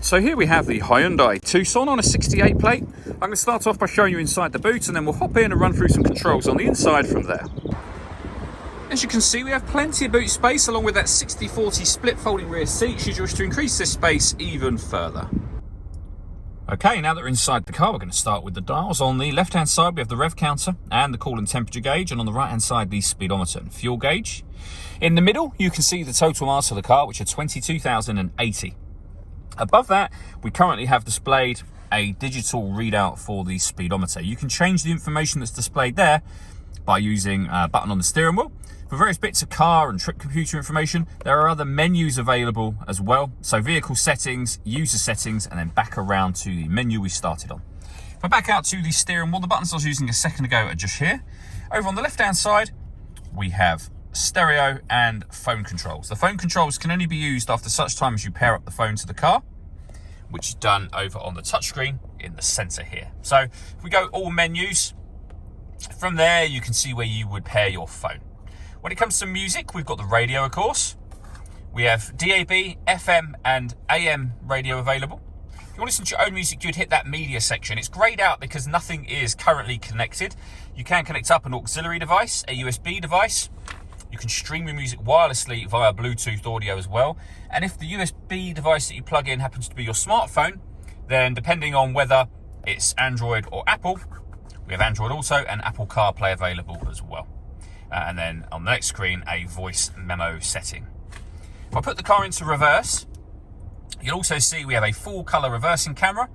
So here we have the Hyundai Tucson on a 68 plate. I'm going to start off by showing you inside the boot, and then we'll hop in and run through some controls on the inside from there. As you can see, we have plenty of boot space along with that 60/40 split folding rear seat should you wish to increase this space even further. Okay, now that we're inside the car, we're going to start with the dials. On the left-hand side, we have the rev counter and the coolant temperature gauge, and on the right-hand side, the speedometer and fuel gauge. In the middle, you can see the total miles of the car, which are 22,080. Above that, we currently have displayed a digital readout for the speedometer. You can change the information that's displayed there by using a button on the steering wheel. For various bits of car and trip computer information, there are other menus available as well. So vehicle settings, user settings, and then back around to the menu we started on. If I back out to the steering wheel, the buttons I was using a second ago are just here. Over on the left-hand side, we have stereo and phone controls. The phone controls can only be used after such time as you pair up the phone to the car, which is done over on the touchscreen in the center here. So if we go all menus, from there you can see where you would pair your phone. When it comes to music, we've got the radio, of course. We have DAB, FM and AM radio available. If you want to listen to your own music, you'd hit that media section. It's grayed out because nothing is currently connected. You can connect up an auxiliary device, a USB device. You can stream your music wirelessly via Bluetooth audio as well. And if the USB device that you plug in happens to be your smartphone, then depending on whether it's Android or Apple, we have Android Auto and Apple CarPlay available as well. And then on the next screen, a voice memo setting. If I put the car into reverse, you'll also see we have a full color reversing camera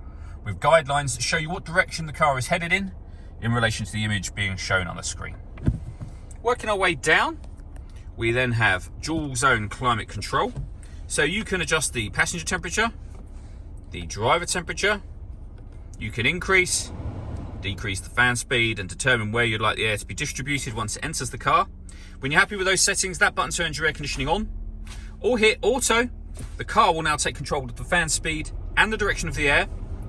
with guidelines that show you what direction the car is headed in relation to the image being shown on the screen. Working our way down, we then have dual zone climate control. So you can adjust the passenger temperature, the driver temperature. You can increase, decrease the fan speed and determine where you'd like the air to be distributed once it enters the car. When you're happy with those settings, that button turns your air conditioning on. Or hit auto. The car will now take control of the fan speed and the direction of the air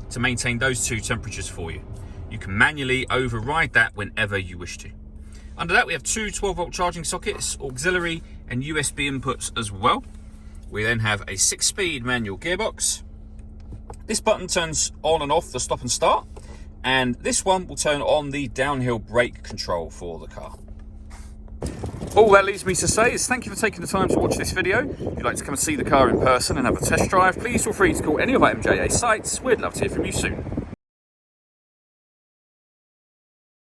to maintain those two temperatures for you. You can manually override that whenever you wish to. Under that, we have two 12-volt charging sockets, auxiliary and USB inputs as well. We then have a 6-speed manual gearbox. This button turns on and off the stop and start, and this one will turn on the downhill brake control for the car. All that leaves me to say is thank you for taking the time to watch this video. If you'd like to come and see the car in person and have a test drive, please feel free to call any of our MJA sites. We'd love to hear from you soon.